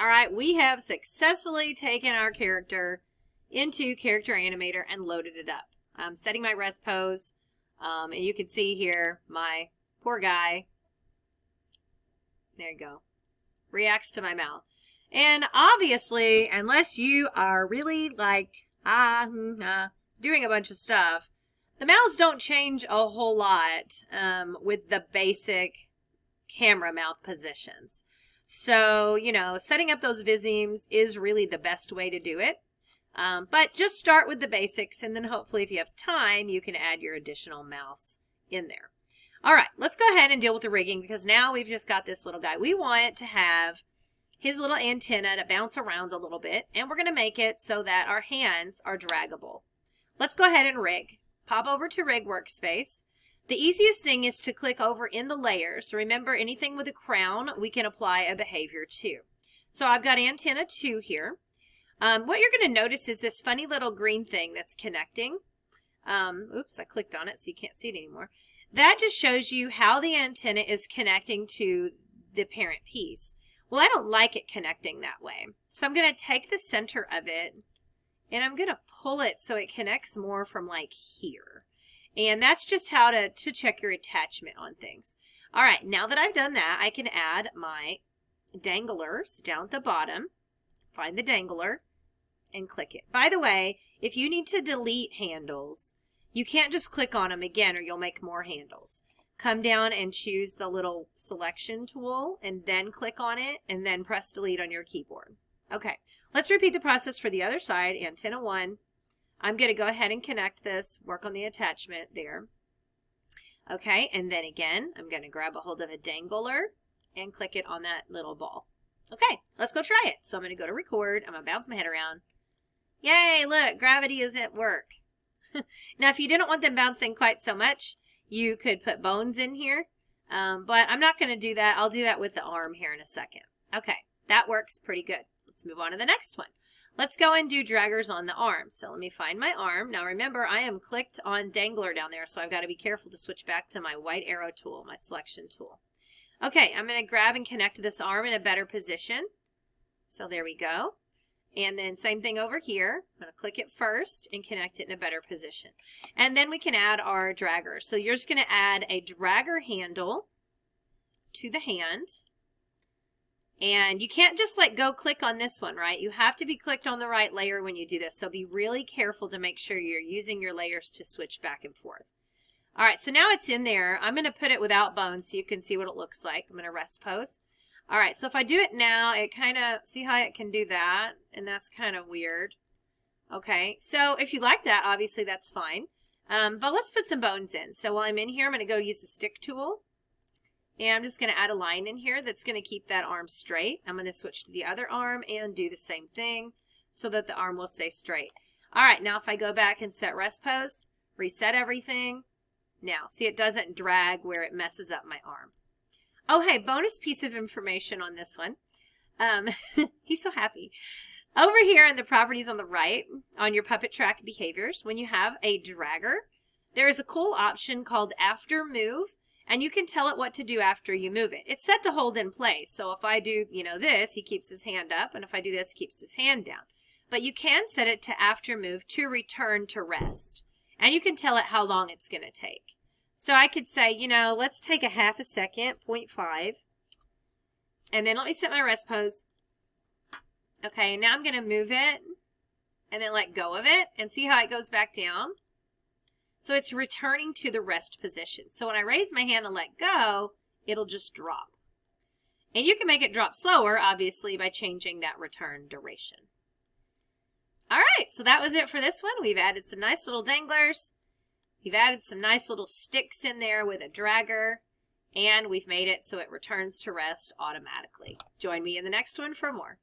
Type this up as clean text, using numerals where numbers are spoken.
All right, we have successfully taken our character into Character Animator and loaded it up. I'm setting my rest pose, and you can see here my poor guy. There you go. Reacts to my mouth. And obviously, unless you are really like, doing a bunch of stuff, the mouths don't change a whole lot with the basic camera mouth positions. So, you know, setting up those visemes is really the best way to do it. But just start with the basics, and then hopefully if you have time, you can add your additional mouths in there. All right, let's go ahead and deal with the rigging, because now we've just got this little guy. We want to have his little antenna to bounce around a little bit, and we're going to make it so that our hands are draggable. Let's go ahead and rig. Pop over to Rig Workspace. The easiest thing is to click over in the layers. Remember, anything with a crown, we can apply a behavior to. So I've got antenna 2 here. What you're going to notice is this funny little green thing that's connecting. Oops, I clicked on it so you can't see it anymore. That just shows you how the antenna is connecting to the parent piece. Well, I don't like it connecting that way. So I'm going to take the center of it and I'm going to pull it so it connects more from like here. And that's just how to check your attachment on things. All right, now that I've done that, I can add my danglers down at the bottom. Find the dangler and click it. By the way, if you need to delete handles, you can't just click on them again or you'll make more handles. Come down and choose the little selection tool and then click on it and then press delete on your keyboard. Okay, let's repeat the process for the other side. Antenna 1. I'm going to go ahead and connect this, work on the attachment there. Okay, and then again, I'm going to grab a hold of a dangler and click it on that little ball. Okay, let's go try it. So I'm going to go to record. I'm going to bounce my head around. Yay, look, gravity is at work. Now, if you didn't want them bouncing quite so much, you could put bones in here. But I'm not going to do that. I'll do that with the arm here in a second. Okay, that works pretty good. Let's move on to the next one. Let's go and do draggers on the arm. So let me find my arm. Now remember, I am clicked on dangler down there, so I've got to be careful to switch back to my white arrow tool, my selection tool. Okay, I'm going to grab and connect this arm in a better position. So there we go. And then same thing over here. I'm going to click it first and connect it in a better position. And then we can add our dragger. So you're just going to add a dragger handle to the hand. And you can't just like go click on this one, right? You have to be clicked on the right layer when you do this. So be really careful to make sure you're using your layers to switch back and forth. All right, so now it's in there. I'm going to put it without bones so you can see what it looks like. I'm going to rest pose. All right, so if I do it now, it kind of, see how it can do that? And that's kind of weird. Okay, so if you like that, obviously that's fine. But let's put some bones in. So while I'm in here, I'm going to go use the stick tool. And I'm just going to add a line in here that's going to keep that arm straight. I'm going to switch to the other arm and do the same thing so that the arm will stay straight. All right, now if I go back and set rest pose, reset everything. Now, see, it doesn't drag where it messes up my arm. Oh, hey, bonus piece of information on this one. He's so happy. Over here in the properties on the right, on your puppet track behaviors, when you have a dragger, there is a cool option called after move. And you can tell it what to do after you move it. It's set to hold in place. So if I do, you know, this, he keeps his hand up. And if I do this, he keeps his hand down. But you can set it to after move to return to rest. And you can tell it how long it's going to take. So I could say, you know, let's take a half a second, 0.5. And then let me set my rest pose. Okay, now I'm going to move it and then let go of it and see how it goes back down. So it's returning to the rest position. So when I raise my hand and let go, it'll just drop. And you can make it drop slower, obviously, by changing that return duration. All right, so that was it for this one. We've added some nice little danglers. We've added some nice little sticks in there with a dragger. And we've made it so it returns to rest automatically. Join me in the next one for more.